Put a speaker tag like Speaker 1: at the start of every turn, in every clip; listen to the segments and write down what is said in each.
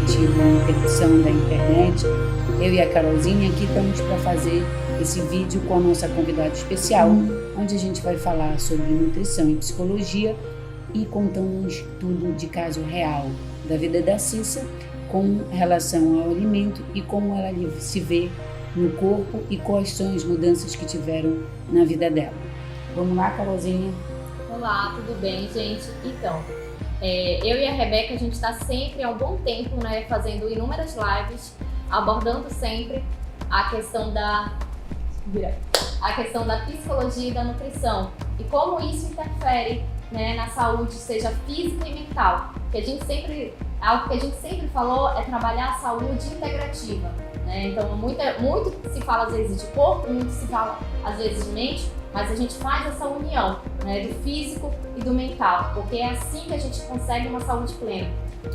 Speaker 1: coletivo Nutrição da Internet, eu e a Carolzinha aqui estamos para fazer esse vídeo com a nossa convidada especial, onde a gente vai falar sobre nutrição e psicologia e contando um estudo de caso real da vida da Cissa com relação ao alimento e como ela se vê no corpo e quais são as mudanças que tiveram na vida dela. Vamos lá, Carolzinha?
Speaker 2: Olá, tudo bem, gente? Então, eu e a Rebeca, a gente está sempre há um bom tempo, né, fazendo inúmeras lives, abordando sempre a questão da psicologia e da nutrição e como isso interfere, né, na saúde, seja física e mental. Algo que a gente sempre falou é trabalhar a saúde integrativa, né? Então, muito se fala às vezes de corpo, muito se fala às vezes de mente, mas a gente faz essa união, né, do físico e do mental, porque é assim que a gente consegue uma saúde plena.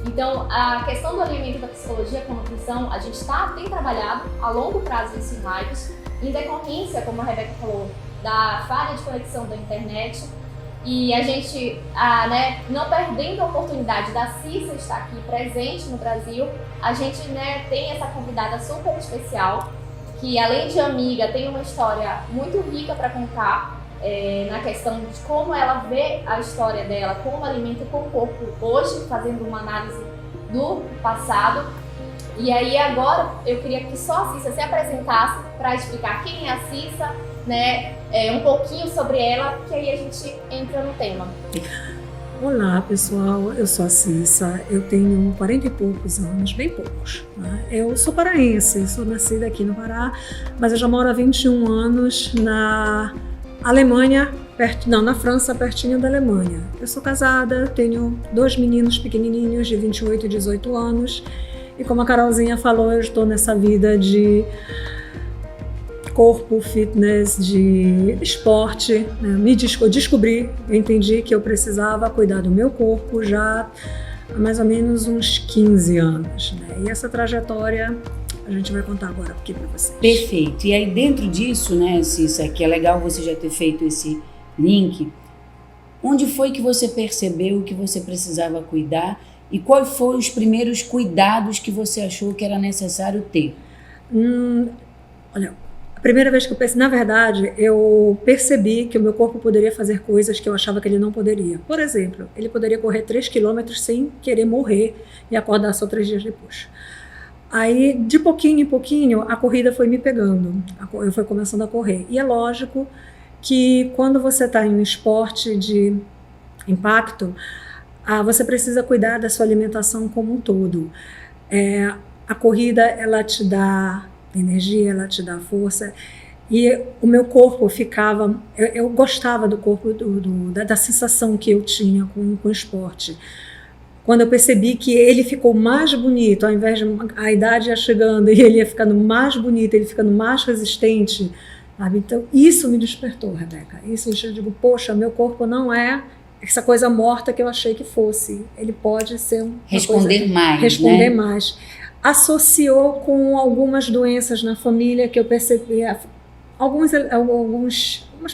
Speaker 2: Então, a questão do alimento e da psicologia com a nutrição, a gente tem trabalhado a longo prazo esses lives, em decorrência, como a Rebeca falou, da falha de conexão da internet. E a gente, né, não perdendo a oportunidade da Cissa estar aqui presente no Brasil, a gente, né, tem essa convidada super especial, que além de amiga, tem uma história muito rica para contar, na questão de como ela vê a história dela, como alimenta com o corpo hoje, fazendo uma análise do passado. E aí agora eu queria que só a Cissa se apresentasse para explicar quem é a Cissa, né, um pouquinho sobre ela, que aí a gente entra no tema.
Speaker 3: Olá pessoal, eu sou a Cissa, eu tenho 40 e poucos anos, bem poucos, né? Eu sou paraense, sou nascida aqui no Pará, mas eu já moro há 21 anos na Alemanha, na França, pertinho da Alemanha. Eu sou casada, tenho 2 meninos pequenininhos de 28 e 18 anos e como a Carolzinha falou, eu estou nessa vida de corpo, fitness, de esporte, né? Eu descobri, eu entendi que eu precisava cuidar do meu corpo já há mais ou menos uns 15 anos, né? E essa trajetória a gente vai contar agora aqui para vocês.
Speaker 1: Perfeito. E aí dentro disso, né, Cissa, que é legal você já ter feito esse link, onde foi que você percebeu que você precisava cuidar e quais foram os primeiros cuidados que você achou que era necessário ter?
Speaker 3: Olha, a primeira vez que eu pensei, na verdade, eu percebi que o meu corpo poderia fazer coisas que eu achava que ele não poderia. Por exemplo, ele poderia correr 3 quilômetros sem querer morrer e acordar só 3 dias depois. Aí, de pouquinho em pouquinho, a corrida foi me pegando. Eu fui começando a correr. E é lógico que quando você está em um esporte de impacto, você precisa cuidar da sua alimentação como um todo. A corrida, ela te dá energia, ela te dá força, e o meu corpo ficava, eu gostava do corpo, da sensação que eu tinha com o esporte. Quando eu percebi que ele ficou mais bonito, ao invés de a idade ia chegando e ele ia ficando mais bonito, ele ficando mais resistente, sabe? Então isso me despertou, Rebeca. Isso eu digo, poxa, meu corpo não é essa coisa morta que eu achei que fosse. Ele pode ser
Speaker 1: responder
Speaker 3: mais. Associou com algumas doenças na família que eu percebi. Algumas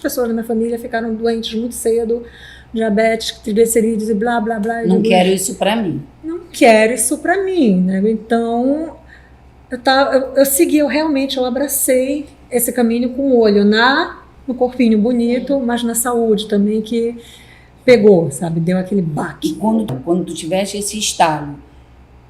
Speaker 3: pessoas na minha família ficaram doentes muito cedo, diabetes, triglicerídeos e blá, blá, blá.
Speaker 1: Não quero isso para mim.
Speaker 3: Não quero isso para mim, né? Então, eu segui, eu abracei esse caminho com o olho no corpinho bonito, mas na saúde também, que pegou, sabe? Deu aquele baque.
Speaker 1: E quando tu tiveste esse estalo,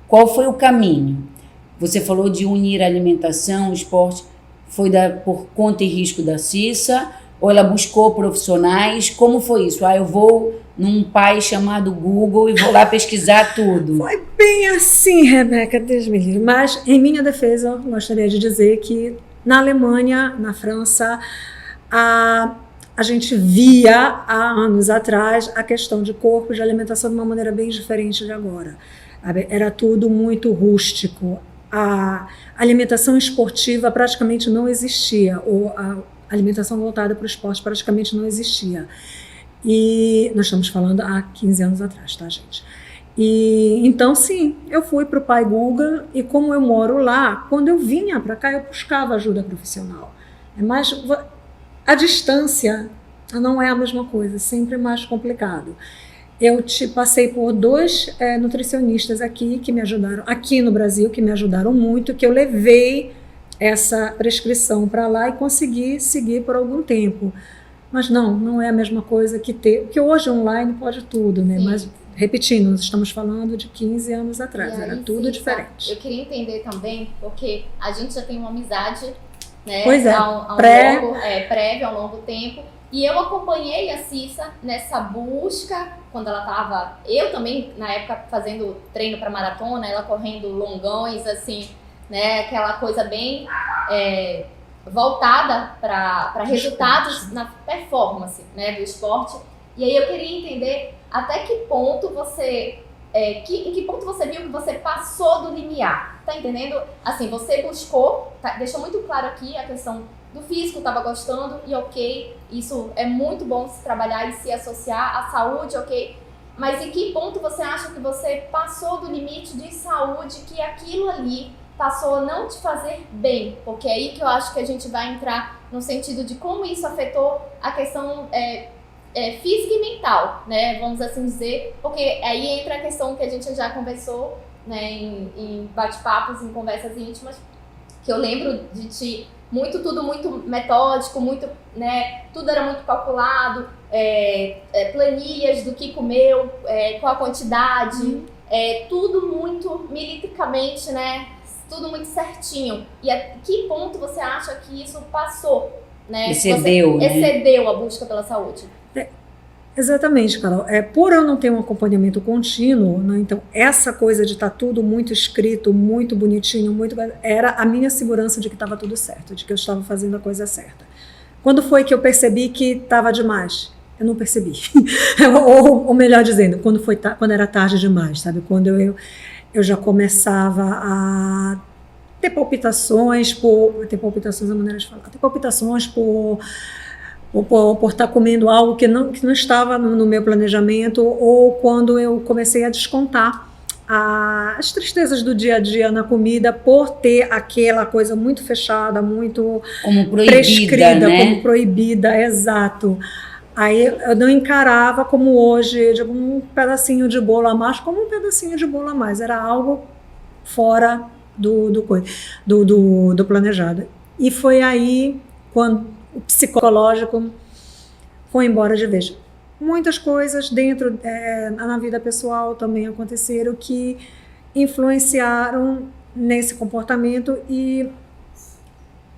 Speaker 1: qual foi o caminho? Você falou de unir a alimentação, o esporte. Foi por conta e risco da Cissa? Ou ela buscou profissionais? Como foi isso? Eu vou num pai chamado Google e vou lá pesquisar tudo.
Speaker 3: Foi bem assim, Rebeca, Deus me livre. Mas, em minha defesa, eu gostaria de dizer que na Alemanha, na França, a gente via há anos atrás a questão de corpo, de alimentação de uma maneira bem diferente de agora. Era tudo muito rústico. A alimentação esportiva praticamente não existia, ou a alimentação voltada para o esporte praticamente não existia. E nós estamos falando há 15 anos atrás, tá, gente? E então, sim, eu fui para o Pai Google e como eu moro lá, quando eu vinha para cá, eu buscava ajuda profissional. Mas a distância não é a mesma coisa, sempre mais complicado. eu te passei por 2 nutricionistas aqui que me ajudaram, aqui no Brasil, que me ajudaram muito, que eu levei essa prescrição para lá e consegui seguir por algum tempo. Mas não é a mesma coisa que ter, porque hoje online pode tudo, né?
Speaker 2: Sim.
Speaker 3: Mas, repetindo, nós estamos falando de 15 anos atrás,
Speaker 2: E
Speaker 3: era
Speaker 2: aí,
Speaker 3: tudo
Speaker 2: sim,
Speaker 3: diferente.
Speaker 2: Eu queria entender também, porque a gente já tem uma amizade, né?
Speaker 3: Pois é,
Speaker 2: prévia, há um longo tempo. E eu acompanhei a Cissa nessa busca, quando ela estava... Eu também, na época, fazendo treino para maratona, ela correndo longões, assim, né? Aquela coisa bem voltada para resultados na performance, né, do esporte. E aí eu queria entender até que ponto você... em que ponto você viu que você passou do limiar? Tá entendendo? Assim, você buscou, deixou muito claro aqui a questão do físico, estava gostando e ok, isso é muito bom se trabalhar e se associar à saúde, ok. Mas em que ponto você acha que você passou do limite de saúde, que aquilo ali passou a não te fazer bem? Porque é aí que eu acho que a gente vai entrar no sentido de como isso afetou a questão física e mental, né? Vamos assim dizer, porque aí entra a questão que a gente já conversou, né, em bate-papos, em conversas íntimas, que eu lembro de ti tudo muito metódico, muito, né, tudo era muito calculado, planilhas do que comeu, qual a quantidade, tudo muito milimetricamente, né, tudo muito certinho. E a que ponto você acha que isso passou, né? Excedeu a busca pela saúde?
Speaker 3: Exatamente, Carol. Por eu não ter um acompanhamento contínuo, né, então essa coisa de estar tudo muito escrito, muito bonitinho, era a minha segurança de que estava tudo certo, de que eu estava fazendo a coisa certa. Quando foi que eu percebi que estava demais? Eu não percebi. ou melhor dizendo, quando era tarde demais, sabe? Quando eu já começava a ter palpitações ter palpitações é a maneira de falar, ter palpitações por estar comendo algo que não estava no meu planejamento, ou quando eu comecei a descontar as tristezas do dia a dia na comida por ter aquela coisa muito fechada, muito
Speaker 1: como proibida,
Speaker 3: prescrita,
Speaker 1: né?
Speaker 3: como proibida, exato. Aí eu não encarava como hoje, de um pedacinho de bolo a mais, como um pedacinho de bolo a mais, era algo fora do planejado. E foi aí quando o psicológico foi embora de vez. Muitas coisas dentro na vida pessoal também aconteceram que influenciaram nesse comportamento, e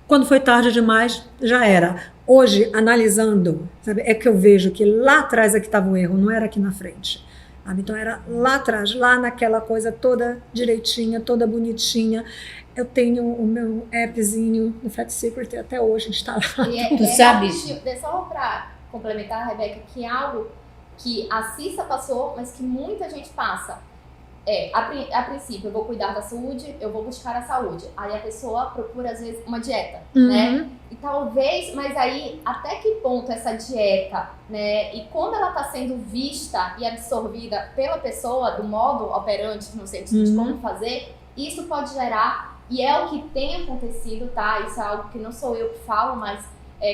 Speaker 3: quando foi tarde demais, já era. Hoje, analisando, sabe, é que eu vejo que lá atrás é que estava o erro, não era aqui na frente. Sabe? Então era lá atrás, lá naquela coisa toda direitinha, toda bonitinha. Eu tenho o meu appzinho do Fat Secret até hoje instalado.
Speaker 1: Tu sabes?
Speaker 2: Só para complementar, Rebeca, que é algo que a Cissa passou, mas que muita gente passa. A princípio, eu vou cuidar da saúde, eu vou buscar a saúde. Aí a pessoa procura, às vezes, uma dieta, né? E talvez, mas aí, até que ponto essa dieta, né? E como ela está sendo vista e absorvida pela pessoa, do modo operante, no sentido de como fazer, isso pode gerar, e é o que tem acontecido, tá? Isso é algo que não sou eu que falo, mas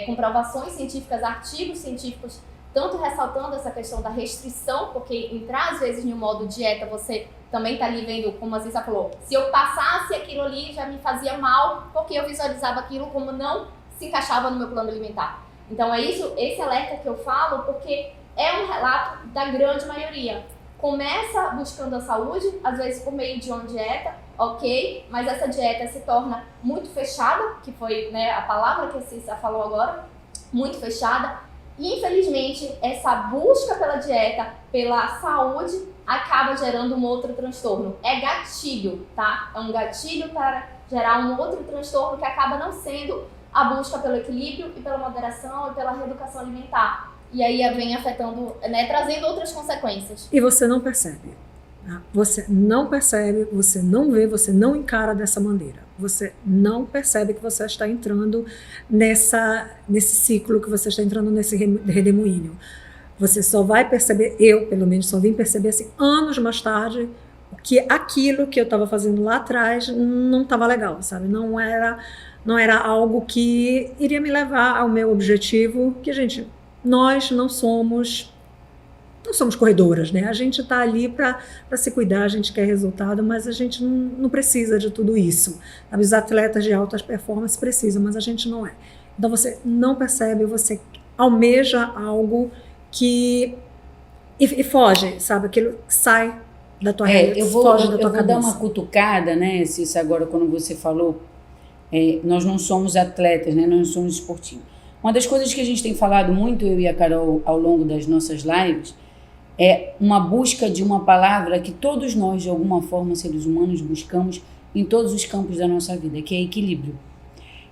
Speaker 2: comprovações científicas, artigos científicos, tanto ressaltando essa questão da restrição, porque entrar às vezes em um modo dieta, você também tá ali vendo, como a Cissa falou, se eu passasse aquilo ali já me fazia mal, porque eu visualizava aquilo como não se encaixava no meu plano alimentar. Então é isso, esse alerta que eu falo, porque é um relato da grande maioria. Começa buscando a saúde, às vezes por meio de uma dieta, ok, mas essa dieta se torna muito fechada, que foi, né, a palavra que a Cissa falou agora, muito fechada. E, infelizmente, essa busca pela dieta, pela saúde, acaba gerando um outro transtorno. É gatilho, tá? É um gatilho para gerar um outro transtorno que acaba não sendo a busca pelo equilíbrio e pela moderação e pela reeducação alimentar. E aí vem afetando, né, trazendo outras consequências.
Speaker 3: E você não percebe. Você não percebe, você não vê, você não encara dessa maneira. Você não percebe que você está entrando nesse ciclo, que você está entrando nesse redemoinho. Você só vai perceber, eu pelo menos só vim perceber assim, anos mais tarde, que aquilo que eu estava fazendo lá atrás não estava legal, sabe? Não era algo que iria me levar ao meu objetivo, que, gente, nós não somos não somos corredoras, né? A gente está ali para se cuidar, a gente quer resultado, mas a gente não precisa de tudo isso. Os atletas de altas performances precisam, mas a gente não é. Então você não percebe, você almeja algo que e foge, sabe? Aquilo sai da tua realidade, foge da tua cabeça.
Speaker 1: Eu vou dar uma cutucada, né, Cissa, agora quando você falou, nós não somos atletas, né? Nós não somos esportivos. Uma das coisas que a gente tem falado muito, eu e a Carol, ao longo das nossas lives, é uma busca de uma palavra que todos nós, de alguma forma, seres humanos, buscamos em todos os campos da nossa vida, que é equilíbrio.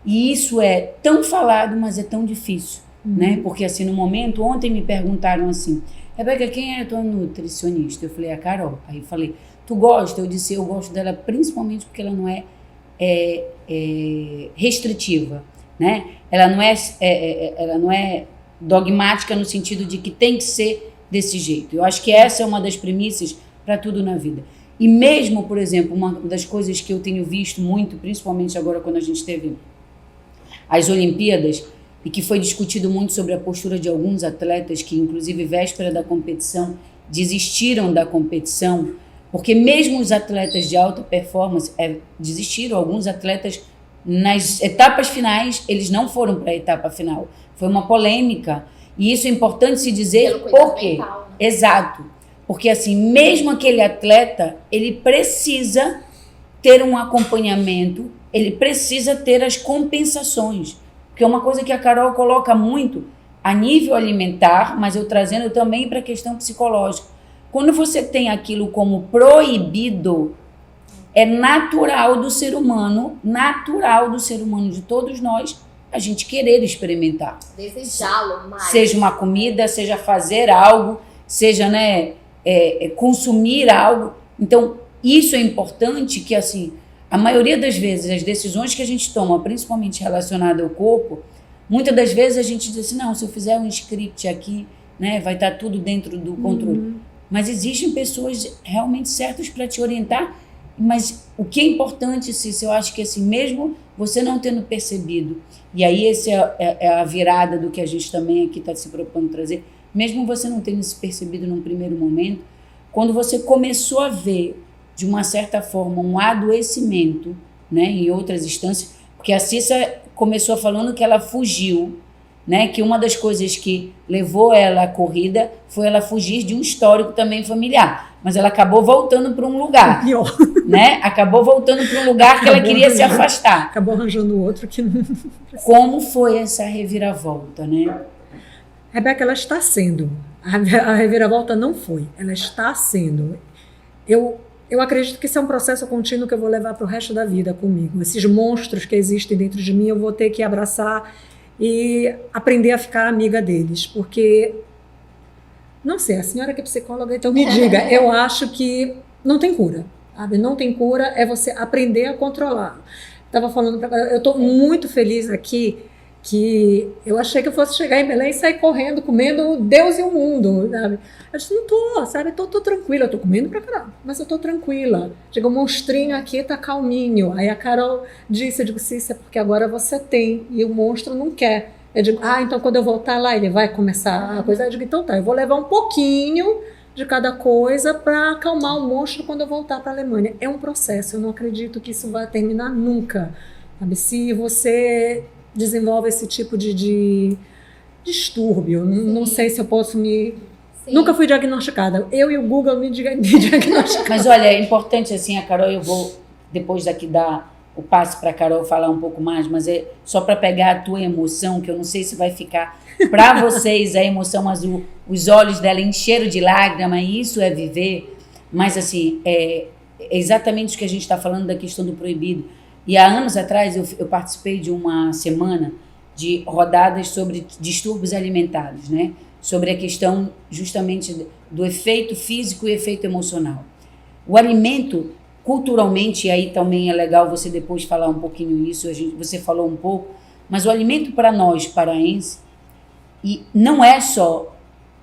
Speaker 1: E isso é tão falado, mas é tão difícil, né? Porque, assim, no momento, ontem me perguntaram assim, Rebeca, quem é a tua nutricionista? Eu falei, a Carol. Aí eu falei, tu gosta? Eu disse, eu gosto dela principalmente porque ela não é restritiva, né? Ela não é dogmática no sentido de que tem que ser desse jeito. Eu acho que essa é uma das premissas para tudo na vida. E mesmo, por exemplo, uma das coisas que eu tenho visto muito, principalmente agora quando a gente teve as Olimpíadas, e que foi discutido muito sobre a postura de alguns atletas que, inclusive, véspera da competição, desistiram da competição, porque mesmo os atletas de alta performance desistiram, alguns atletas nas etapas finais, eles não foram para a etapa final. Foi uma polêmica. E isso é importante se dizer por quê. Mental, né? Exato. Porque, assim, mesmo aquele atleta, ele precisa ter um acompanhamento, ele precisa ter as compensações. Porque é uma coisa que a Carol coloca muito a nível alimentar, mas eu trazendo também para a questão psicológica. Quando você tem aquilo como proibido, é natural do ser humano, de todos nós, a gente querer experimentar.
Speaker 2: Desejá-lo mais.
Speaker 1: Seja uma comida, seja fazer algo, seja, né, consumir algo. Então, isso é importante que, assim, a maioria das vezes, as decisões que a gente toma, principalmente relacionadas ao corpo, muitas das vezes a gente diz assim, não, se eu fizer um script aqui, né, vai estar tudo dentro do controle. Mas existem pessoas realmente certas para te orientar. Mas o que é importante, Cícero, eu acho que, assim, mesmo você não tendo percebido, e aí essa é a virada do que a gente também aqui está se propondo trazer, mesmo você não tendo se percebido num primeiro momento, quando você começou a ver, de uma certa forma, um adoecimento, né, em outras instâncias, porque a Cícera começou falando que ela fugiu, né, que uma das coisas que levou ela à corrida foi ela fugir de um histórico também familiar, mas ela acabou voltando para um lugar,
Speaker 3: pior,
Speaker 1: né? Acabou voltando para um lugar que ela queria se afastar.
Speaker 3: Acabou arranjando outro que não...
Speaker 1: Como foi essa reviravolta, né?
Speaker 3: Rebeca, ela está sendo. A reviravolta não foi, ela está sendo. Eu acredito que isso é um processo contínuo que eu vou levar para o resto da vida comigo. Esses monstros que existem dentro de mim, eu vou ter que abraçar e aprender a ficar amiga deles, porque, não sei, a senhora que é psicóloga, então me diga, eu acho que não tem cura, sabe? Não tem cura, é você aprender a controlar. Estava falando para ela, eu estou muito feliz aqui, que eu achei que eu fosse chegar em Belém e sair correndo, comendo Deus e o mundo, sabe? Eu disse, não tô, sabe? Tô tranquila, eu tô comendo pra caramba, mas eu tô tranquila. Chegou um monstrinho aqui, tá calminho. Aí a Carol disse, eu digo, sim, isso é porque agora você tem, e o monstro não quer. Eu digo, então quando eu voltar lá, ele vai começar a coisa. Eu digo, então tá, eu vou levar um pouquinho de cada coisa para acalmar o monstro quando eu voltar para a Alemanha. É um processo, eu não acredito que isso vai terminar nunca, sabe? Se você desenvolve esse tipo de distúrbio. Não sei se eu posso me... Sim. Nunca fui diagnosticada. Eu e o Google me diagnosticaram.
Speaker 1: Mas olha, é importante assim, a Carol, eu vou depois daqui dar o passo para a Carol falar um pouco mais, mas é só para pegar a tua emoção, que eu não sei se vai ficar para vocês a emoção, mas os olhos dela encheram de lágrima, e isso é viver. Mas assim, é exatamente o que a gente está falando da questão do proibido. E há anos atrás eu participei de uma semana de rodadas sobre distúrbios alimentares, né? Sobre a questão justamente do efeito físico e efeito emocional. O alimento, culturalmente, e aí também é legal você depois falar um pouquinho isso, você falou um pouco, mas o alimento para nós, paraenses, e não é só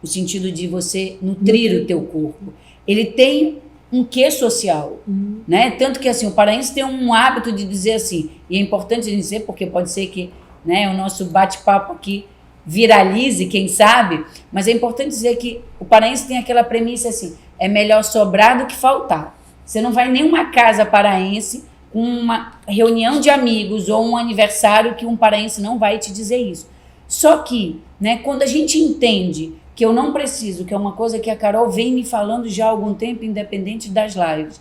Speaker 1: o sentido de você nutrir o teu corpo, ele tem um quê social, né? Tanto que assim, o paraense tem um hábito de dizer assim, e é importante dizer porque pode ser que, né, o nosso bate-papo aqui viralize, quem sabe, mas é importante dizer que o paraense tem aquela premissa assim, é melhor sobrar do que faltar. Você não vai em nenhuma casa paraense com uma reunião de amigos ou um aniversário que um paraense não vai te dizer isso. Só que, né, quando a gente entende que eu não preciso, que é uma coisa que a Carol vem me falando já há algum tempo, independente das lives,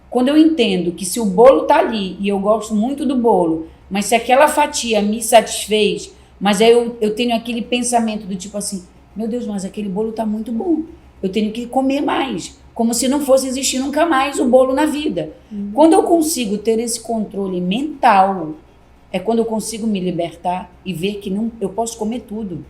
Speaker 1: quando eu entendo que se o bolo tá ali, e eu gosto muito do bolo, mas se aquela fatia me satisfez, mas aí eu tenho aquele pensamento do tipo assim, meu Deus, mas aquele bolo tá muito bom, eu tenho que comer mais, como se não fosse existir nunca mais o bolo na vida. Quando eu consigo ter esse controle mental, é quando eu consigo me libertar e ver que não, eu posso comer tudo.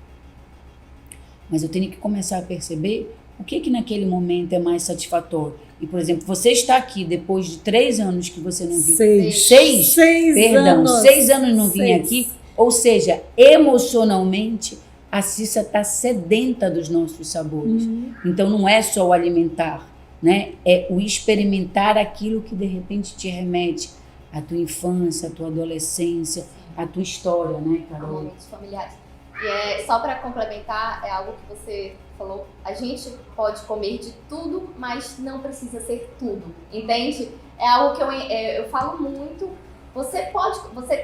Speaker 1: Mas eu tenho que começar a perceber o que naquele momento é mais satisfatório. E, por exemplo, você está aqui depois de 3 anos que você não vinha. 6 anos. 6 anos não vinha aqui. Ou seja, emocionalmente, a Cissa está sedenta dos nossos sabores. Então, não é só o alimentar, né? É o experimentar aquilo que, de repente, te remete à tua infância, à tua adolescência, à tua história, né, Carol?
Speaker 2: Momentos familiares. E só para complementar, é algo que você falou, a gente pode comer de tudo, mas não precisa ser tudo, entende? É algo que eu falo muito. Você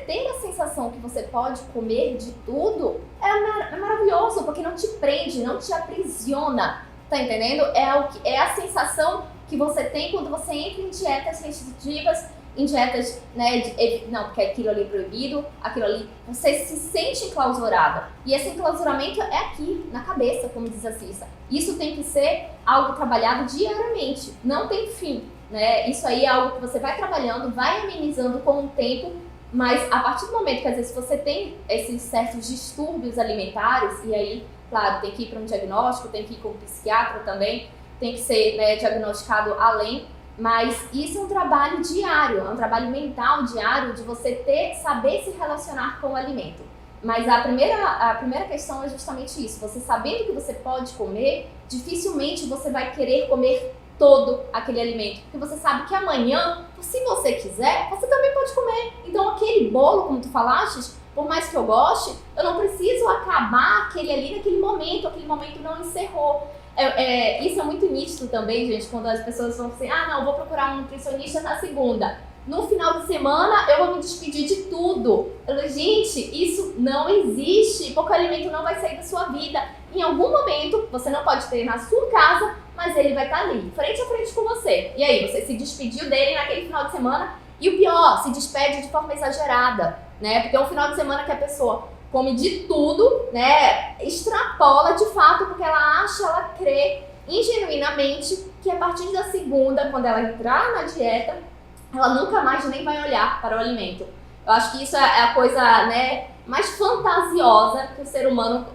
Speaker 2: ter a sensação que você pode comer de tudo é maravilhoso, porque não te prende, não te aprisiona, tá entendendo? É a sensação que você tem quando você entra em dietas restritivas, em dietas, né, não, porque aquilo ali é proibido, aquilo ali, você se sente enclausurada. E esse enclausuramento é aqui, na cabeça, como diz a Cissa. Isso tem que ser algo trabalhado diariamente, não tem fim, né? Isso aí é algo que você vai trabalhando, vai amenizando com o tempo, mas a partir do momento que, às vezes, você tem esses certos distúrbios alimentares, e aí, claro, tem que ir para um diagnóstico, tem que ir com um psiquiatra também, tem que ser, né, diagnosticado além. Mas isso é um trabalho diário, é um trabalho mental diário de você saber se relacionar com o alimento. Mas a primeira questão é justamente isso. Você sabendo que você pode comer, dificilmente você vai querer comer todo aquele alimento. Porque você sabe que amanhã, se você quiser, você também pode comer. Então aquele bolo, como tu falaste, por mais que eu goste, eu não preciso acabar aquele ali naquele momento. Aquele momento não encerrou. Isso é muito nítido também, gente, quando as pessoas vão assim, não, vou procurar um nutricionista na segunda. No final de semana, eu vou me despedir de tudo. Gente, isso não existe, porque o alimento não vai sair da sua vida. Em algum momento, você não pode ter na sua casa, mas ele vai estar ali, frente a frente com você. E aí, você se despediu dele naquele final de semana, e o pior, se despede de forma exagerada, né? Porque é um final de semana que a pessoa come de tudo, né? Extrapola de fato, porque ela crê ingenuinamente que a partir da segunda, quando ela entrar na dieta, ela nunca mais nem vai olhar para o alimento. Eu acho que isso é a coisa, né, mais fantasiosa que o ser humano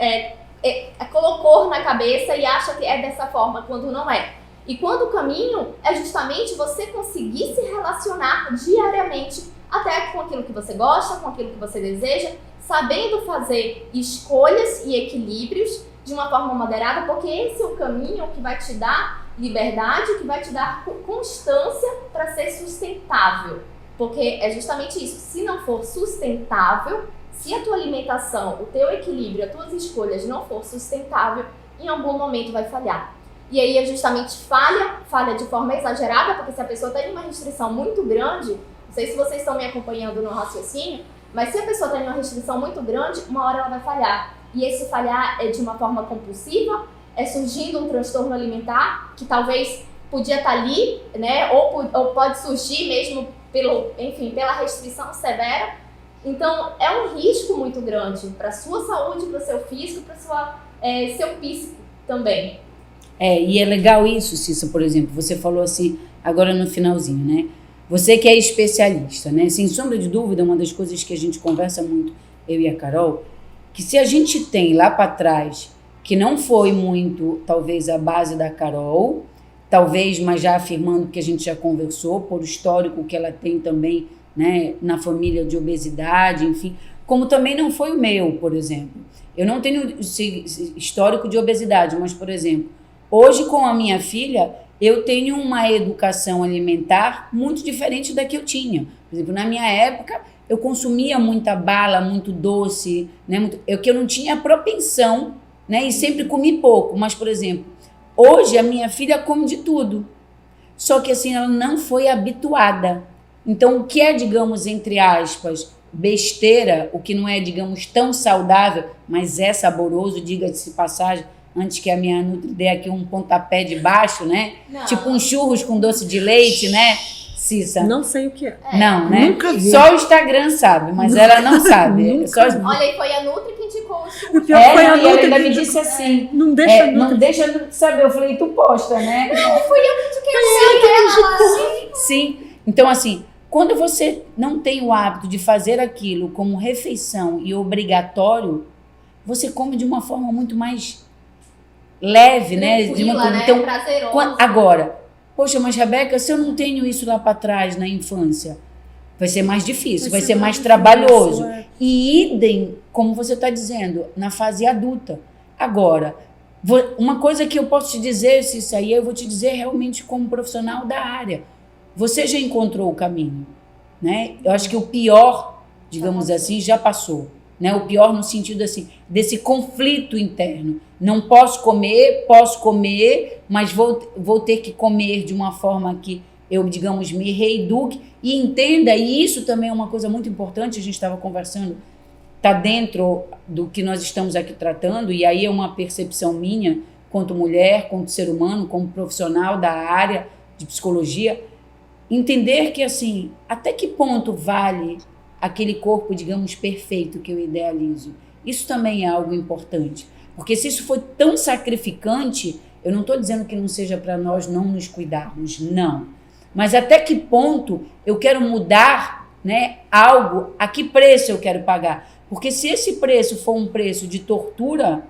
Speaker 2: colocou na cabeça e acha que é dessa forma, quando não é. E quando o caminho é justamente você conseguir se relacionar diariamente até com aquilo que você gosta, com aquilo que você deseja, sabendo fazer escolhas e equilíbrios de uma forma moderada, porque esse é o caminho que vai te dar liberdade, que vai te dar constância para ser sustentável. Porque é justamente isso, se não for sustentável, se a tua alimentação, o teu equilíbrio, as tuas escolhas não for sustentável, em algum momento vai falhar. E aí é justamente falha de forma exagerada, porque se a pessoa tem uma restrição muito grande, não sei se vocês estão me acompanhando no raciocínio, mas se a pessoa tem uma restrição muito grande, uma hora ela vai falhar. E esse falhar é de uma forma compulsiva, é surgindo um transtorno alimentar, que talvez podia estar ali, né? Ou pode surgir mesmo pela restrição severa. Então, é um risco muito grande para a sua saúde, para o seu físico, para o seu psíquico também.
Speaker 1: E é legal isso, Cissa, por exemplo, você falou assim, agora no finalzinho, né? Você que é especialista, né? Sem sombra de dúvida, uma das coisas que a gente conversa muito, eu e a Carol, que se a gente tem lá para trás, que não foi muito, talvez, a base da Carol, talvez, mas já afirmando que a gente já conversou, por histórico que ela tem também, né, na família de obesidade, enfim, como também não foi o meu, por exemplo. Eu não tenho histórico de obesidade, mas, por exemplo, hoje com a minha filha, eu tenho uma educação alimentar muito diferente da que eu tinha. Por exemplo, na minha época, eu consumia muita bala, muito doce, né? Que eu não tinha propensão, né? E sempre comi pouco. Mas, por exemplo, hoje a minha filha come de tudo. Só que assim, ela não foi habituada. Então, o que é, digamos, entre aspas, besteira, o que não é, digamos, tão saudável, mas é saboroso, diga-se passagem, antes que a minha Nutri dê aqui um pontapé de baixo, né?
Speaker 2: Não.
Speaker 1: Tipo um churros com doce de leite, né, Cissa?
Speaker 3: Não sei o que é.
Speaker 1: Não, né?
Speaker 3: Nunca vi.
Speaker 1: Só o Instagram sabe, mas ela não sabe.
Speaker 3: Nunca
Speaker 1: Só...
Speaker 2: Olha, e foi a Nutri que indicou o
Speaker 3: O
Speaker 2: churros.
Speaker 3: pior foi a
Speaker 1: e ela
Speaker 3: Nutri
Speaker 1: ainda
Speaker 3: que
Speaker 1: me
Speaker 3: indicou.
Speaker 1: disse assim,
Speaker 3: Não deixa a
Speaker 1: não
Speaker 3: Nutri.
Speaker 1: deixa a Nutri saber. Eu falei, tu posta, né?
Speaker 2: Não, fui eu que indiquei ela.
Speaker 1: Sim. Então, assim, quando você não tem o hábito de fazer aquilo como refeição e obrigatório, você come de uma forma muito mais leve, né?
Speaker 2: Tranquila, né?
Speaker 1: Então,
Speaker 2: Prazeroso.
Speaker 1: agora, poxa, mas Rebeca, se eu não tenho isso lá para trás, na infância, vai ser mais difícil, vai ser mais trabalhoso.
Speaker 3: É.
Speaker 1: E idem, como você está dizendo, na fase adulta. Agora, uma coisa que eu posso te dizer, se isso aí, eu vou te dizer realmente como profissional da área. Você já encontrou o caminho, né? Eu acho que o pior, digamos assim, já passou. Né? O pior no sentido assim, desse conflito interno. Não posso comer, mas vou ter que comer de uma forma que eu, digamos, me reeduque e entenda, e isso também é uma coisa muito importante, a gente estava conversando, está dentro do que nós estamos aqui tratando, e aí é uma percepção minha, quanto mulher, quanto ser humano, como profissional da área de psicologia, entender que, assim, até que ponto vale aquele corpo, digamos, perfeito que eu idealizo. Isso também é algo importante. Porque se isso foi tão sacrificante, eu não estou dizendo que não seja para nós não nos cuidarmos, não. Mas até que ponto eu quero mudar, né, algo, a que preço eu quero pagar? Porque se esse preço for um preço de tortura,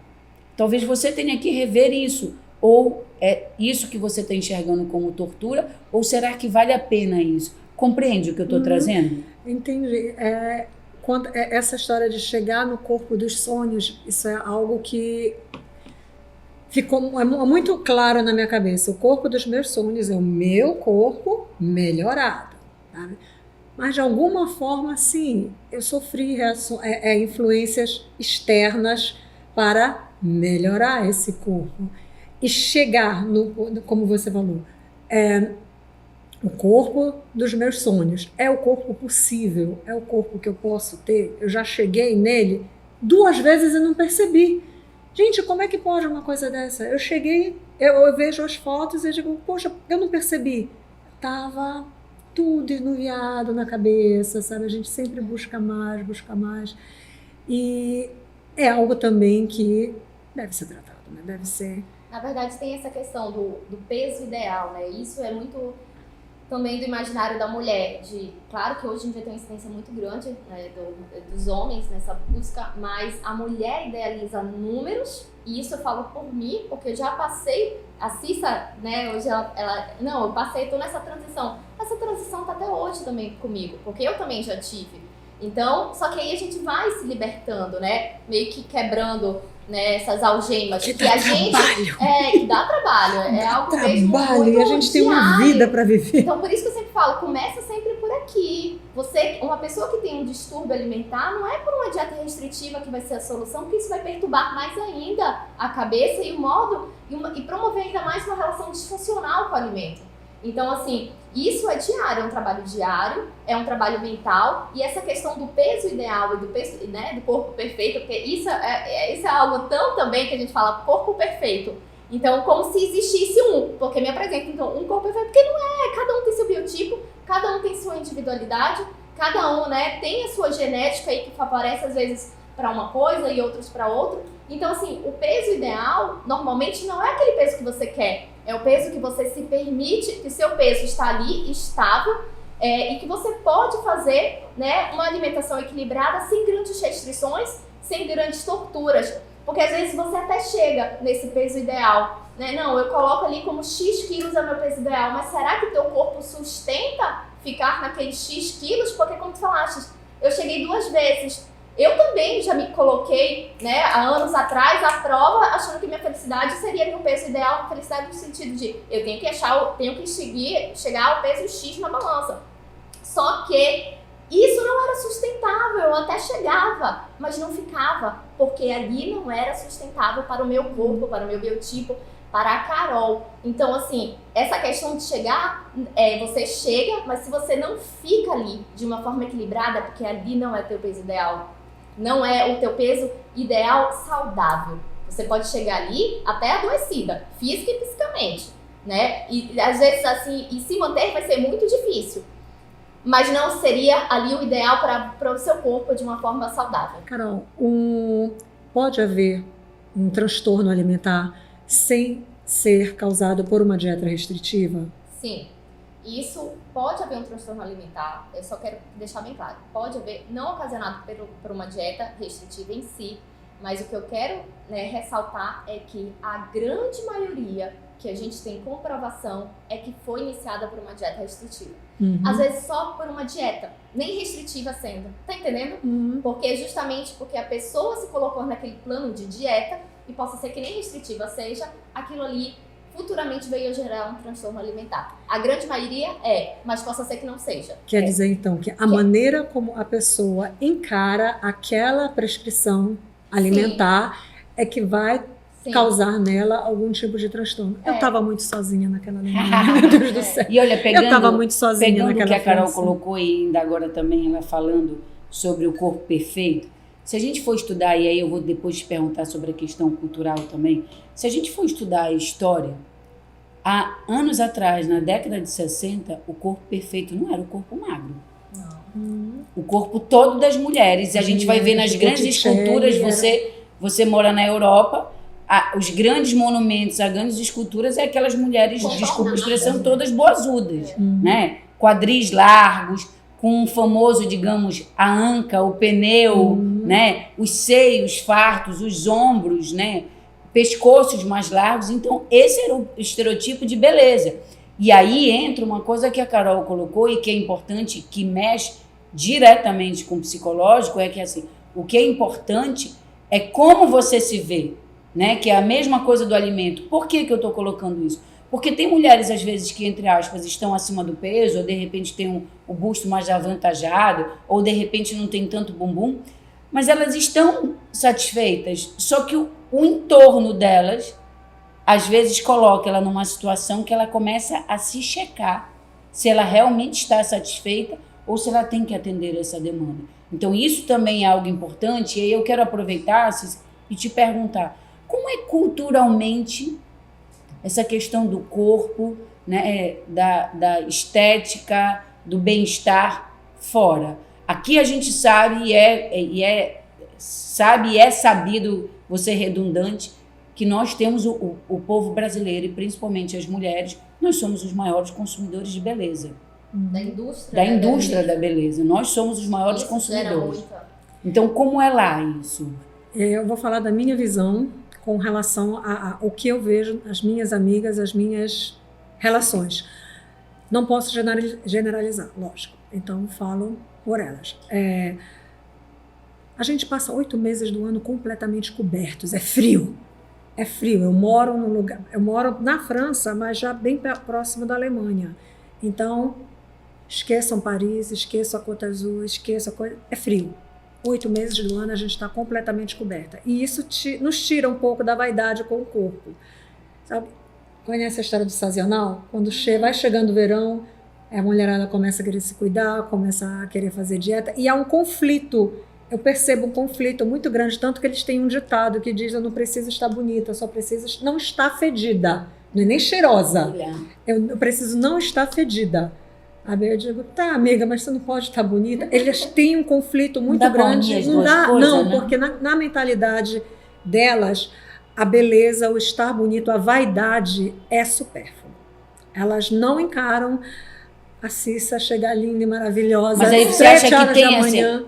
Speaker 1: talvez você tenha que rever isso. Ou é isso que você está enxergando como tortura, ou será que vale a pena isso? Compreende o que eu estou trazendo?
Speaker 3: Entendi. Essa história de chegar no corpo dos sonhos, isso é algo que ficou muito claro na minha cabeça. O corpo dos meus sonhos é o meu corpo melhorado. Tá? Mas, de alguma forma, sim, eu sofri influências externas para melhorar esse corpo. E chegar, como você falou, o corpo dos meus sonhos. É o corpo possível, é o corpo que eu posso ter. Eu já cheguei nele 2 vezes e não percebi. Gente, como é que pode uma coisa dessa? Eu cheguei, eu vejo as fotos e digo, poxa, eu não percebi. Tava tudo enuviado na cabeça, sabe? A gente sempre busca mais. E é algo também que deve ser tratado, né? Deve ser...
Speaker 2: Na verdade, tem essa questão do peso ideal, né? Isso é muito também do imaginário da mulher. Claro que hoje em dia tem uma incidência muito grande, né, dos homens nessa busca, mas a mulher idealiza números, e isso eu falo por mim, porque eu já passei, a Cissa, né, hoje eu passei, tô nessa transição. Essa transição tá até hoje também comigo, porque eu também já tive. Então, só que aí a gente vai se libertando, né, meio que quebrando, né, essas algemas
Speaker 3: que
Speaker 2: a gente que dá trabalho, é algo mesmo muito
Speaker 3: e a gente tem uma vida para viver.
Speaker 2: Então por isso que eu sempre falo, começa sempre por aqui. Uma pessoa que tem um distúrbio alimentar, não é por uma dieta restritiva que vai ser a solução, porque isso vai perturbar mais ainda a cabeça e o modo e promover ainda mais uma relação disfuncional com o alimento. Então, assim, isso é diário, é um trabalho diário, é um trabalho mental, e essa questão do peso ideal e do peso, né, do corpo perfeito, porque isso é algo tão também que a gente fala corpo perfeito. Então, como se existisse porque me apresenta, então, um corpo perfeito, porque não é, cada um tem seu biotipo, cada um tem sua individualidade, cada um, né, tem a sua genética aí que favorece, às vezes, para uma coisa e outros para outra. Então, assim, o peso ideal, normalmente, não é aquele peso que você quer, é o peso que você se permite, que seu peso está ali, estável, e que você pode fazer, né, uma alimentação equilibrada sem grandes restrições, sem grandes torturas. Porque às vezes você até chega nesse peso ideal, né? Não, eu coloco ali como X quilos é o meu peso ideal, mas será que teu corpo sustenta ficar naqueles X quilos? Porque como tu falaste, eu cheguei 2 vezes. Eu também já me coloquei, né, há anos atrás, à prova, achando que minha felicidade seria meu peso ideal, felicidade no sentido de eu tenho que chegar ao peso X na balança. Só que Isso não era sustentável, eu até chegava, mas não ficava, porque ali não era sustentável para o meu corpo, para o meu biotipo, para a Carol. Então, assim, essa questão de chegar, você chega, mas se você não fica ali de uma forma equilibrada, porque ali não é teu peso ideal, não é o teu peso ideal saudável. Você pode chegar ali até adoecida, física e psicamente, né? E às vezes, assim, e se manter vai ser muito difícil. Mas não seria ali o ideal para o seu corpo de uma forma saudável.
Speaker 3: Carol, pode haver um transtorno alimentar sem ser causado por uma dieta restritiva?
Speaker 2: Sim, isso pode haver um transtorno alimentar, eu só quero deixar bem claro. Pode haver, não ocasionado por uma dieta restritiva em si, mas o que eu quero, né, ressaltar é que a grande maioria que a gente tem comprovação é que foi iniciada por uma dieta restritiva. Às vezes só por uma dieta, nem restritiva sendo, tá entendendo? Justamente porque a pessoa se colocou naquele plano de dieta, e possa ser que nem restritiva seja, aquilo ali futuramente veio a gerar um transtorno alimentar. A grande maioria mas possa ser que não seja.
Speaker 3: Quer dizer então que a maneira como a pessoa encara aquela prescrição alimentar é que vai causar nela algum tipo de transtorno. Eu estava muito sozinha naquela Alemanha, meu Deus do céu.
Speaker 1: E olha,
Speaker 3: eu estava muito sozinha
Speaker 1: naquela o que a Carol
Speaker 3: França.
Speaker 1: colocou e ainda agora também ela falando sobre o corpo perfeito, se a gente for estudar, e aí eu vou depois te perguntar sobre a questão cultural também, se a gente for estudar a história, há anos atrás, na década de 60, o corpo perfeito não era o corpo magro. O corpo todo das mulheres. E a gente vai ver nas grandes esculturas, você mora na Europa, os grandes monumentos, as grandes esculturas, é aquelas mulheres, desculpa a expressão, todas boazudas, né? Quadris largos, com o famoso, digamos, a anca, o pneu, né? Os seios fartos, os ombros, né? Pescoços mais largos. Então, esse era o estereotipo de beleza. E aí entra uma coisa que a Carol colocou e que é importante, que mexe diretamente com o psicológico, é que assim, o que é importante é como você se vê, né? Que é a mesma coisa do alimento. Por que eu estou colocando isso? Porque tem mulheres, às vezes, que, entre aspas, estão acima do peso, ou de repente tem o busto mais avantajado, ou de repente não tem tanto bumbum, mas elas estão satisfeitas. Só que o entorno delas, às vezes, coloca ela numa situação que ela começa a se checar se ela realmente está satisfeita ou se ela tem que atender essa demanda. Então, isso também é algo importante, e aí eu quero aproveitar e te perguntar, como é culturalmente essa questão do corpo, né, da estética, do bem-estar fora? Aqui a gente sabe e é sabido, vou ser redundante, que nós temos o povo brasileiro e principalmente as mulheres, nós somos os maiores consumidores de beleza.
Speaker 2: Da indústria
Speaker 1: Da beleza. Nós somos os maiores consumidores. Então, como é lá isso?
Speaker 3: Eu vou falar da minha visão com relação ao que eu vejo, as minhas amigas, as minhas relações. Não posso generalizar, lógico. Então, falo por elas. A gente passa 8 meses do ano completamente cobertos. É frio. É frio. Eu moro na França, mas já bem próximo da Alemanha. Então, esqueçam Paris, esqueçam a Côte Azul, esqueçam a coisa. É frio. 8 meses do ano a gente está completamente coberta. E isso nos tira um pouco da vaidade com o corpo. Sabe? Conhece a história do sazonal? Quando vai chegando o verão, a mulherada começa a querer se cuidar, começa a querer fazer dieta. E há um conflito. Eu percebo um conflito muito grande, tanto que eles têm um ditado que diz: eu não preciso estar bonita, eu só preciso não estar fedida. Não é nem cheirosa. Eu preciso não estar fedida. Aí eu digo, tá, amiga, mas você não pode estar bonita. Eles têm um conflito muito grande. Não, porque na mentalidade delas, a beleza, o estar bonito, a vaidade é supérflua. Elas não encaram a Cissa chegar linda e maravilhosa.
Speaker 1: Mas aí você acha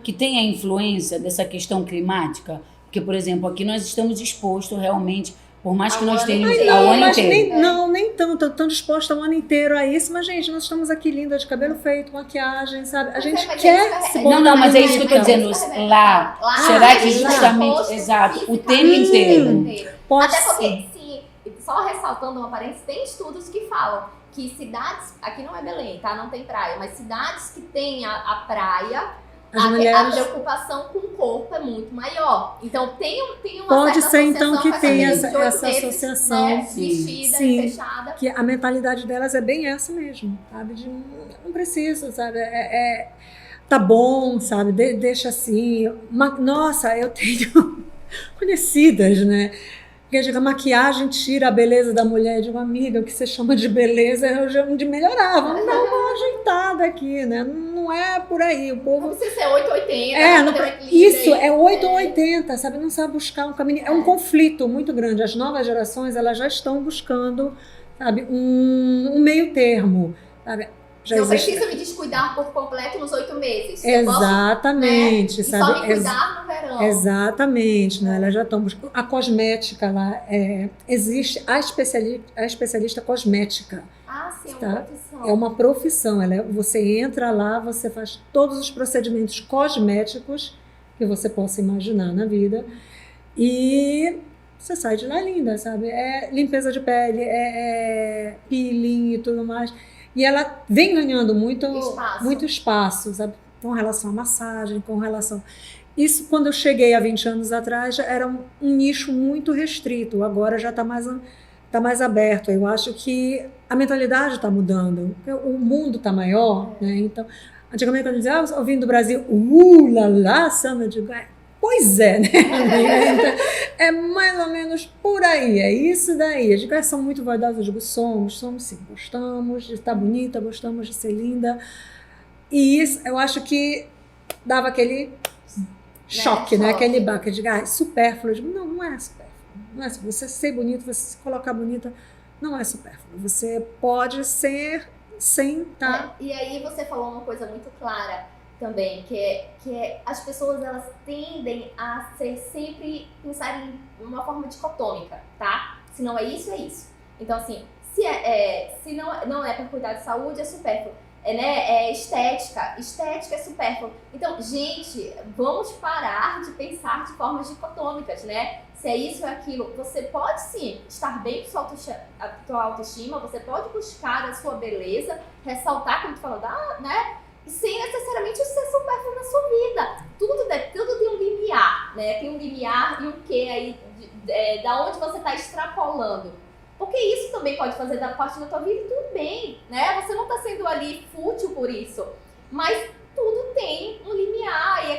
Speaker 1: que tem a influência dessa questão climática? Porque, por exemplo, aqui nós estamos expostos realmente, por mais que nós tenhamos ao ano inteiro.
Speaker 3: Nem tanto, tão disposta o ano inteiro a isso, mas, gente, nós estamos aqui linda, de cabelo feito, maquiagem, sabe? A gente quer se
Speaker 1: Não, mas é isso que eu estou dizendo. Lá, será que justamente, exato, o tempo inteiro?
Speaker 2: Até porque, sim, só ressaltando uma parênteses, tem estudos que falam que cidades, aqui não é Belém, tá? Não tem praia, mas cidades que têm a praia, a preocupação com o corpo é muito maior. Então tem uma
Speaker 3: pode
Speaker 2: certa
Speaker 3: ser então que tenha essa
Speaker 2: meses,
Speaker 3: associação,
Speaker 2: né, vestida e fechada.
Speaker 3: Que a mentalidade delas é bem essa mesmo, sabe? De não precisa, sabe? Tá bom, sabe? Deixa assim. Nossa, eu tenho conhecidas, né? Porque a maquiagem tira a beleza da mulher. De uma amiga, o que você chama de beleza, eu já de melhorar. Vamos dar uma ajeitada aqui, né? Não é por aí. O povo.
Speaker 2: Não precisa ser 880.
Speaker 3: Isso, é 8 ou 80, sabe? Não sabe buscar um caminho. É um conflito muito grande. As novas gerações, elas já estão buscando, sabe, um meio termo, sabe?
Speaker 2: Não precisa me descuidar por completo nos 8 meses.
Speaker 3: Exatamente,
Speaker 2: posso, né?
Speaker 3: sabe?
Speaker 2: E só me cuidar no verão.
Speaker 3: Exatamente, né? Elas já estão buscando. A cosmética lá, existe a especialista cosmética.
Speaker 2: Ah, sim, é
Speaker 3: tá?
Speaker 2: uma profissão.
Speaker 3: É uma profissão. Você entra lá, você faz todos os procedimentos cosméticos que você possa imaginar na vida e você sai de lá linda, sabe? É limpeza de pele, peeling e tudo mais. E ela vem ganhando muito espaço, sabe? Com relação à massagem, com relação... Isso, quando eu cheguei há 20 anos atrás, era um nicho muito restrito. Agora já está mais aberto. Eu acho que a mentalidade está mudando. O mundo está maior, né? Então, antigamente, quando eu dizia, eu vim do Brasil, lá, Sandra, eu digo, pois é, né? Então, é mais ou menos por aí, é isso daí. As mulheres são muito vaidosas, eu digo, somos sim, gostamos de estar bonita, gostamos de ser linda. E isso, eu acho que dava aquele choque, né? Aquele baque, eu digo, supérfluo. Eu digo, não é supérfluo. Não é supérfluo. Você ser bonito, você se colocar bonita, não é supérfluo. Você pode ser sem estar...
Speaker 2: E aí você falou uma coisa muito clara também, que é as pessoas, elas tendem a sempre pensar em uma forma dicotômica, tá? Se não é isso, é isso. Então, assim, se não é para cuidar de saúde, é supérfluo. É estética é supérfluo. Então, gente, vamos parar de pensar de formas dicotômicas, né? Se é isso ou aquilo, você pode sim estar bem com a sua autoestima, você pode buscar a sua beleza, ressaltar, como tu falou, né? Sem necessariamente ser supérfluo na sua vida. Tudo tem um limiar, né? Tem um limiar e um quê aí, da onde você está extrapolando. Porque isso também pode fazer parte da tua vida e tudo bem, né? Você não está sendo ali fútil por isso. Mas tudo tem um limiar e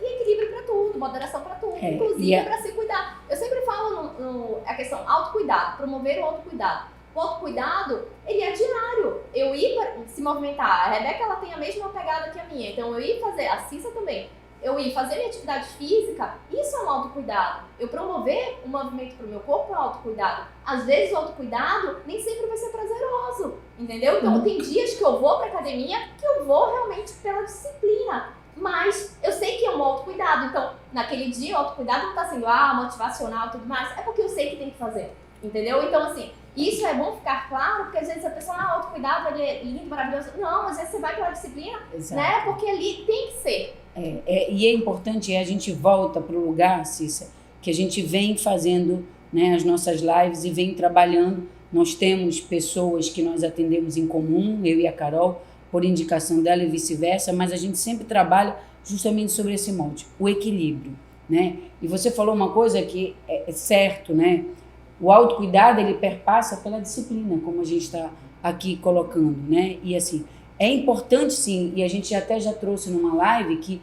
Speaker 2: equilíbrio para tudo, moderação para tudo, inclusive para se cuidar. Eu sempre falo a questão autocuidado, promover o autocuidado. O autocuidado, ele é diário. Eu ir se movimentar. A Rebeca, ela tem a mesma pegada que a minha. Então, eu ir fazer, a Cissa também, eu ir fazer minha atividade física, isso é um autocuidado. Eu promover um movimento para o meu corpo é um autocuidado. Às vezes, o autocuidado nem sempre vai ser prazeroso, entendeu? Então, tem dias que eu vou para academia que eu vou realmente pela disciplina. Mas eu sei que é um autocuidado. Então, naquele dia, o autocuidado não está sendo motivacional e tudo mais. É porque eu sei que tem que fazer, entendeu? Então, assim, isso é bom ficar claro, porque às vezes a pessoa, autocuidado, ele é lindo, maravilhoso. Não, às vezes você vai pela disciplina, né? Porque ali tem que ser.
Speaker 1: E é importante, a gente volta para o lugar, Cissa, que a gente vem fazendo, né, as nossas lives e vem trabalhando. Nós temos pessoas que nós atendemos em comum, eu e a Carol, por indicação dela e vice-versa, mas a gente sempre trabalha justamente sobre esse molde, o equilíbrio, né? E você falou uma coisa que é certo, né? O autocuidado, ele perpassa pela disciplina, como a gente está aqui colocando, né? E assim, é importante sim, e a gente até já trouxe numa live que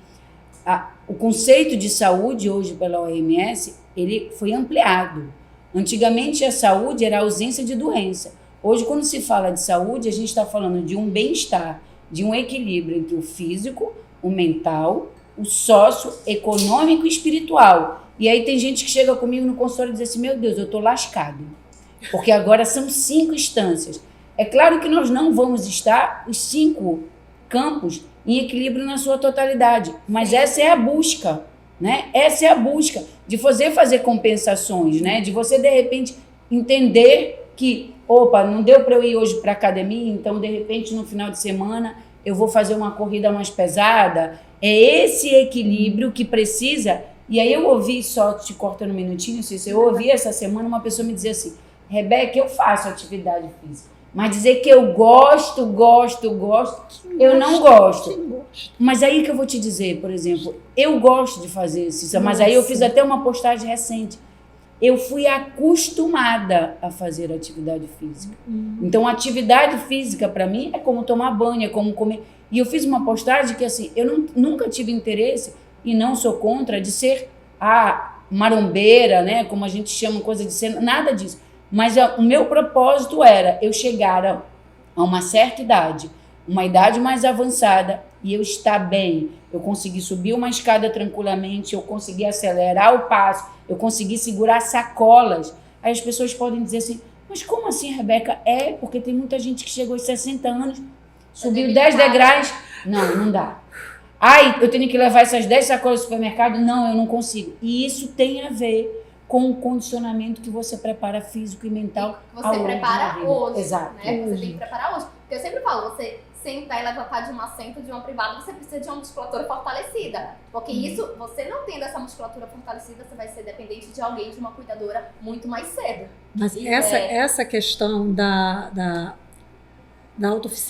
Speaker 1: o conceito de saúde hoje pela OMS, ele foi ampliado. Antigamente a saúde era a ausência de doença. Hoje, quando se fala de saúde, a gente está falando de um bem-estar, de um equilíbrio entre o físico, o mental, o socioeconômico e espiritual. E aí tem gente que chega comigo no consultório e diz assim, meu Deus, eu estou lascado, porque agora são 5 instâncias. É claro que nós não vamos estar os 5 campos em equilíbrio na sua totalidade, mas essa é a busca, né? Essa é a busca de fazer compensações, né? De você, de repente, entender que, não deu para eu ir hoje para a academia, então, de repente, no final de semana, eu vou fazer uma corrida mais pesada. É esse equilíbrio que precisa. E aí eu ouvi, só te cortando um minutinho, Cícero, eu ouvi essa semana uma pessoa me dizer assim, Rebeca, eu faço atividade física, Mas dizer que eu gosto, eu não gosto.
Speaker 3: Quem gosta?
Speaker 1: Mas aí que eu vou te dizer, por exemplo, eu gosto de fazer isso, mas aí eu fiz até uma postagem recente. Eu fui acostumada a fazer atividade física. Então, atividade física para mim é como tomar banho, é como comer. E eu fiz uma postagem que assim, eu nunca tive interesse e não sou contra de ser a marombeira, né, como a gente chama, coisa de ser, nada disso. Mas o meu propósito era eu chegar a uma certa idade, uma idade mais avançada, e eu estar bem, eu consegui subir uma escada tranquilamente, eu consegui acelerar o passo, eu consegui segurar sacolas. Aí as pessoas podem dizer assim, mas como assim, Rebeca? É, porque tem muita gente que chegou aos 60 anos, subiu 10 degraus. Não dá. Ai, eu tenho que levar essas 10 sacolas ao supermercado? Não, eu não consigo. E isso tem a ver com o condicionamento que você prepara físico e mental.
Speaker 2: Que você prepara hoje.
Speaker 1: Exato.
Speaker 2: Né? Que você tem que preparar hoje. Porque eu sempre falo, você sentar e levantar de um assento de uma privada, você precisa de uma musculatura fortalecida. Porque isso, você não tendo essa musculatura fortalecida, você vai ser dependente de alguém, de uma cuidadora, muito mais cedo.
Speaker 3: Mas essa questão da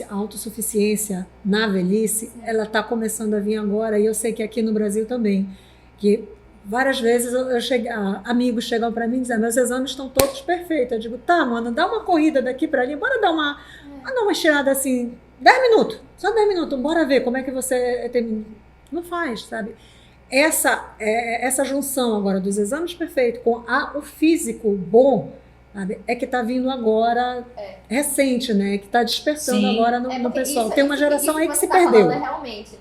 Speaker 3: autossuficiência na velhice, ela está começando a vir agora, e eu sei que aqui no Brasil também, que várias vezes amigos chegam para mim e dizem, meus exames estão todos perfeitos. Eu digo, tá, mano, dá uma corrida daqui para ali, bora dar uma estirada assim, 10 minutos, só 10 minutos, bora ver como é que você termina. Não faz, sabe? Essa junção agora dos exames perfeitos com o físico bom, sabe? É que está vindo agora, recente, né? Que está despertando agora no pessoal. Tem uma geração aí que se perdeu.
Speaker 2: Realmente,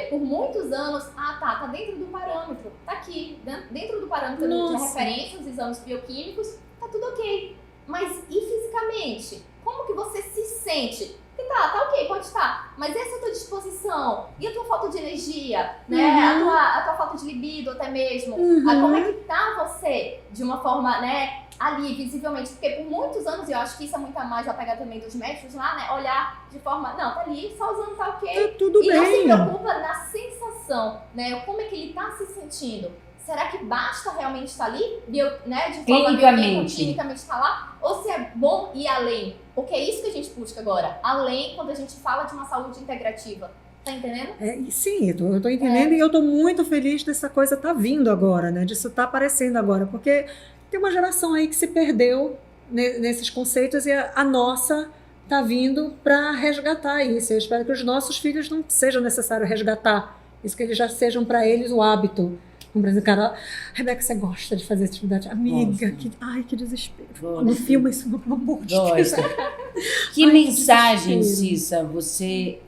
Speaker 2: por muitos anos, tá dentro do parâmetro, tá aqui, dentro do parâmetro de referência, os exames bioquímicos, tá tudo ok. Mas e fisicamente? Como que você se sente? Porque tá ok, pode estar. Mas essa é a tua disposição? E a tua falta de energia? Né? A tua falta de libido até mesmo? Como é que tá você de uma forma, né, ali, visivelmente? Porque por muitos anos, e eu acho que isso é muito a mais a pegada também dos médicos lá, né? Olhar de forma, não, tá ali, só usando, tá ok.
Speaker 3: Tá tudo bem.
Speaker 2: E não se preocupa na sensação, né? Como é que ele tá se sentindo? Será que basta realmente estar ali, né, de forma clinicamente estar lá? Ou se é bom ir além? Porque é isso que a gente busca agora. Além, quando a gente fala de uma saúde integrativa. Tá entendendo?
Speaker 3: Sim, eu tô entendendo e eu tô muito feliz dessa coisa tá vindo agora, né? Disso tá aparecendo agora. Porque tem uma geração aí que se perdeu nesses conceitos e a nossa tá vindo para resgatar isso. Eu espero que os nossos filhos não seja necessário resgatar isso, que eles já sejam para eles o hábito. Como por exemplo, cara, Rebeca, você gosta de fazer atividade? Amiga, que desespero. Não filma isso, não, pelo amor de Deus.
Speaker 1: Que mensagem, Cissa, você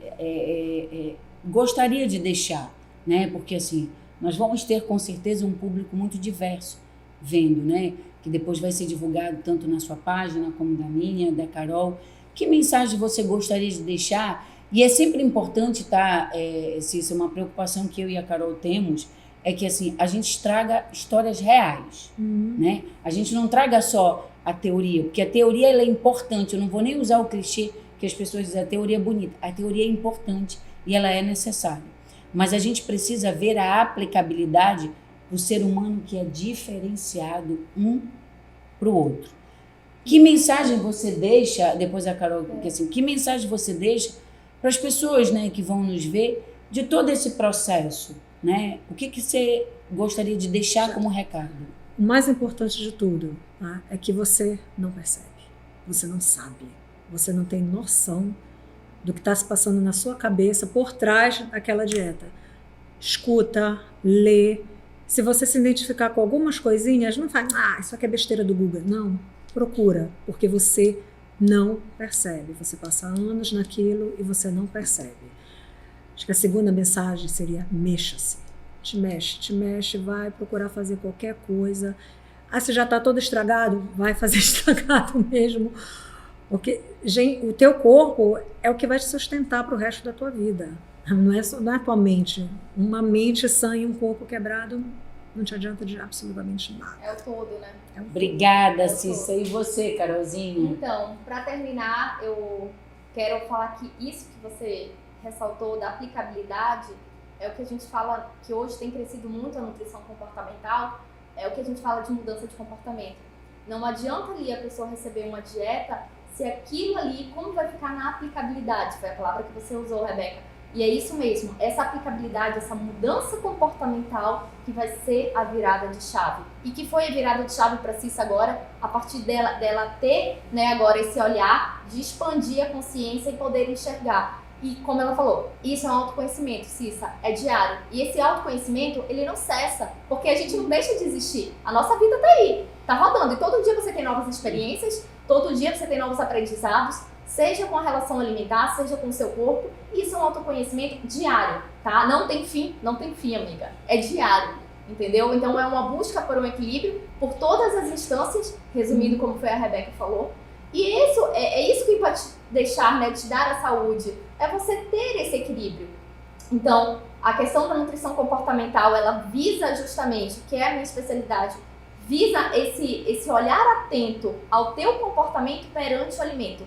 Speaker 1: gostaria de deixar? Né? Porque assim, nós vamos ter com certeza um público muito diverso vendo, né? Que depois vai ser divulgado tanto na sua página como da minha, da Carol. Que mensagem você gostaria de deixar? E é sempre importante, tá, Cissa, uma preocupação que eu e a Carol temos, é que assim, a gente traga histórias reais, né? A gente não traga só a teoria, porque a teoria ela é importante, eu não vou nem usar o clichê que as pessoas dizem, a teoria é bonita, a teoria é importante e ela é necessária, mas a gente precisa ver a aplicabilidade do ser humano que é diferenciado um para o outro. Que mensagem você deixa, depois a Carol, porque assim, que mensagem você deixa para as pessoas, né, que vão nos ver de todo esse processo? Né? O que você gostaria de deixar como recado?
Speaker 3: O mais importante de tudo, tá, é que você não percebe, você não sabe, você não tem noção do que está se passando na sua cabeça por trás daquela dieta. Escuta, lê. Se você se identificar com algumas coisinhas, não faz, isso aqui é besteira do Google. Não, procura, porque você não percebe. Você passa anos naquilo e você não percebe. Acho que a segunda mensagem seria mexa-se. Te mexe, vai procurar fazer qualquer coisa. Se já está todo estragado, vai fazer estragado mesmo. Porque o teu corpo é o que vai te sustentar para o resto da tua vida. Não é a tua mente. Uma mente sã e um corpo quebrado não te adianta de absolutamente nada.
Speaker 2: É o todo, né?
Speaker 1: Obrigada, Cissa. E você, Carolzinha?
Speaker 2: Então, para terminar, eu quero falar que isso que você ressaltou da aplicabilidade é o que a gente fala, que hoje tem crescido muito a nutrição comportamental, é o que a gente fala de mudança de comportamento. Não adianta ali a pessoa receber uma dieta se aquilo ali, como vai ficar na aplicabilidade, foi a palavra que você usou, Rebeca. E é isso mesmo, essa aplicabilidade, essa mudança comportamental que vai ser a virada de chave. E que foi a virada de chave para Cissa agora, a partir dela ter, né, agora esse olhar de expandir a consciência e poder enxergar. E como ela falou, isso é um autoconhecimento, Cissa, é diário. E esse autoconhecimento, ele não cessa, porque a gente não deixa de existir. A nossa vida tá aí, tá rodando. E todo dia você tem novas experiências, todo dia você tem novos aprendizados, seja com a relação alimentar, seja com o seu corpo. Isso é um autoconhecimento diário, tá? Não tem fim, amiga. É diário, entendeu? Então é uma busca por um equilíbrio por todas as instâncias, resumindo como foi a Rebeca falou. E isso é isso que vai te deixar, né, te dar a saúde, é você ter esse equilíbrio. Então, a questão da nutrição comportamental, ela visa justamente, que é a minha especialidade, visa esse olhar atento ao teu comportamento perante o alimento.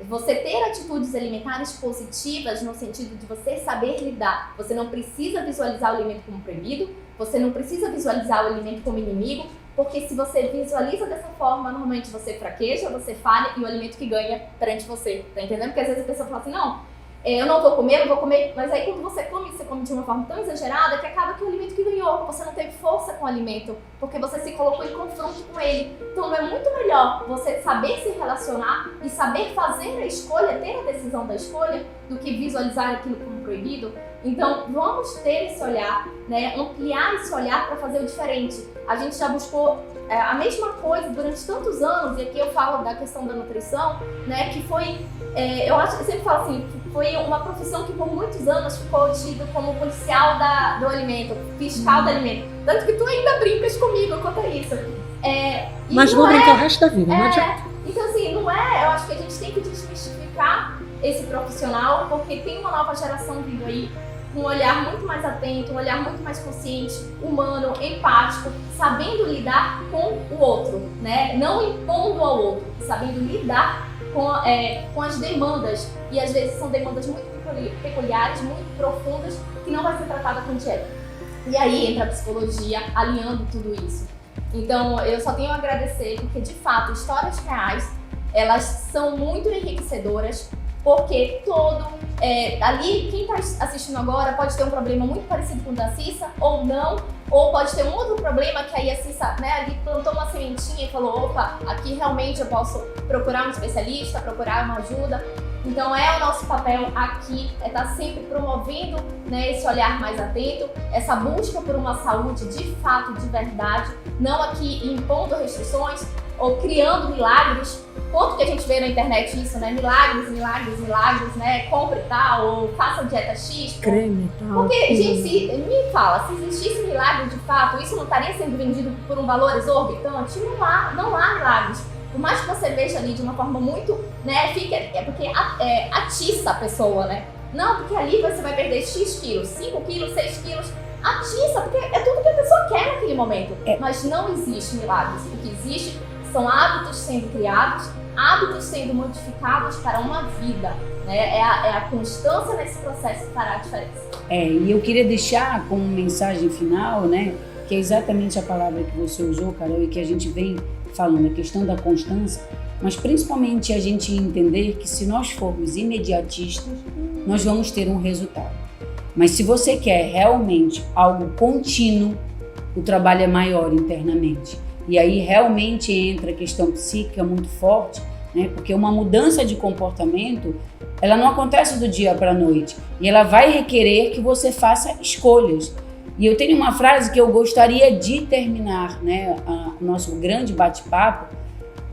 Speaker 2: Você ter atitudes alimentares positivas no sentido de você saber lidar. Você não precisa visualizar o alimento como proibido, você não precisa visualizar o alimento como inimigo, porque se você visualiza dessa forma, normalmente você fraqueja, você falha e o alimento que ganha perante você. Tá entendendo? Porque às vezes a pessoa fala assim, não, eu não vou comer, mas aí quando você come de uma forma tão exagerada que acaba que o alimento que ganhou, você não teve força com o alimento, porque você se colocou em confronto com ele. Então é muito melhor você saber se relacionar e saber fazer a escolha, ter a decisão da escolha, do que visualizar aquilo como proibido. Então vamos ter esse olhar, né? Ampliar esse olhar para fazer o diferente. A gente já buscou a mesma coisa durante tantos anos, e aqui eu falo da questão da nutrição, né? Que foi, eu sempre falo assim, foi uma profissão que por muitos anos ficou tido como policial do alimento, fiscal do alimento. Tanto que tu ainda brincas comigo quanto a isso.
Speaker 3: Mas vou brincar o resto da vida, não adianta.
Speaker 2: Então assim, eu acho que a gente tem que desmistificar esse profissional, porque tem uma nova geração vindo aí, com um olhar muito mais atento, um olhar muito mais consciente, humano, empático, sabendo lidar com o outro, né? Não impondo ao outro, sabendo lidar com as demandas. E às vezes são demandas muito peculiares, muito profundas, que não vai ser tratada com dieta. E aí entra a psicologia alinhando tudo isso. Então eu só tenho a agradecer, porque de fato histórias reais, elas são muito enriquecedoras, porque ali, quem está assistindo agora pode ter um problema muito parecido com o da Cissa, ou não, ou pode ter um outro problema que aí a Cissa, né, ali plantou uma sementinha e falou, opa, aqui realmente eu posso procurar um especialista, procurar uma ajuda. Então o nosso papel aqui é estar sempre promovendo, né, esse olhar mais atento, essa busca por uma saúde de fato, de verdade, não aqui impondo restrições ou criando milagres. Quanto que a gente vê na internet isso, né? Milagres, né? Compre tal, ou faça dieta X.
Speaker 3: Creme e tal.
Speaker 2: Porque, gente, me fala, se existisse milagre de fato, isso não estaria sendo vendido por um valor exorbitante? Não há milagres. Por mais que você veja ali de uma forma muito, né? Porque atiça a pessoa, né? Não, porque ali você vai perder X quilos, 5 quilos, 6 quilos. Atiça, porque é tudo que a pessoa quer naquele momento. Mas não existe milagres. O que existe são hábitos sendo criados, hábitos sendo modificados para uma vida, né? É a constância nesse processo que fará a diferença.
Speaker 1: E eu queria deixar como mensagem final, né, que é exatamente a palavra que você usou, Carol, e que a gente vem falando, a questão da constância, mas principalmente a gente entender que se nós formos imediatistas, nós vamos ter um resultado. Mas se você quer realmente algo contínuo, o trabalho é maior internamente. E aí realmente entra a questão psíquica muito forte, né? Porque uma mudança de comportamento, ela não acontece do dia para a noite. E ela vai requerer que você faça escolhas. E eu tenho uma frase que eu gostaria de terminar, né, o nosso grande bate-papo.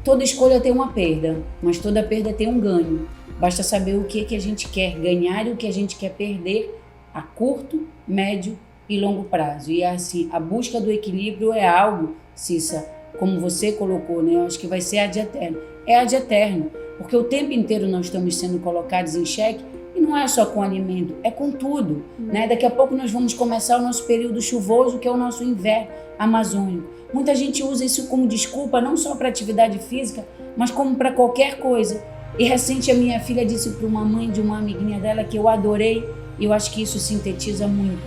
Speaker 1: Toda escolha tem uma perda, mas toda perda tem um ganho. Basta saber o que a gente quer ganhar e o que a gente quer perder a curto, médio e longo prazo. E assim, a busca do equilíbrio é algo, Cissa, como você colocou, né? Eu acho que vai ser ad eterno. É ad eterno, porque o tempo inteiro nós estamos sendo colocados em xeque, e não é só com alimento, é com tudo, né? Daqui a pouco nós vamos começar o nosso período chuvoso, que é o nosso inverno amazônico. Muita gente usa isso como desculpa, não só para atividade física, mas como para qualquer coisa. E recente a minha filha disse para uma mãe de uma amiguinha dela que eu adorei, e eu acho que isso sintetiza muito.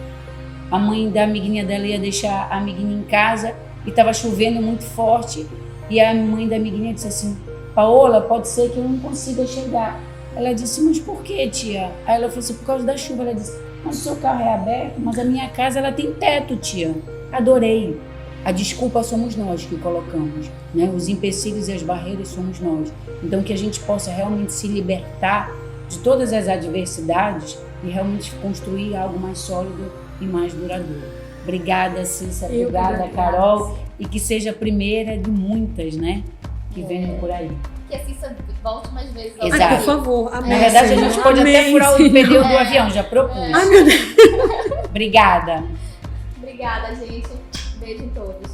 Speaker 1: A mãe da amiguinha dela ia deixar a amiguinha em casa e estava chovendo muito forte, e a mãe da amiguinha disse assim: Paola, pode ser que eu não consiga chegar. Ela disse, mas por que, tia? Aí ela falou assim, por causa da chuva. Ela disse, mas o seu carro é aberto, mas a minha casa ela tem teto, tia. Adorei. A desculpa somos nós que colocamos, né? Os empecilhos e as barreiras somos nós. Então que a gente possa realmente se libertar de todas as adversidades e realmente construir algo mais sólido e mais duradouro. Obrigada, Cissa. Obrigada, Carol. E que seja a primeira de muitas, né? Que venham por aí.
Speaker 2: Que a Cissa volte mais vezes ao
Speaker 1: Exato.
Speaker 3: Ai, por favor. Amém,
Speaker 1: Na verdade, a
Speaker 3: Senhor.
Speaker 1: gente pode até
Speaker 3: Amém,
Speaker 1: furar o
Speaker 3: Senhor.
Speaker 1: pneu do avião, já propus.
Speaker 3: Ai, meu Deus.
Speaker 1: Obrigada.
Speaker 2: Obrigada, gente. Beijo em todos.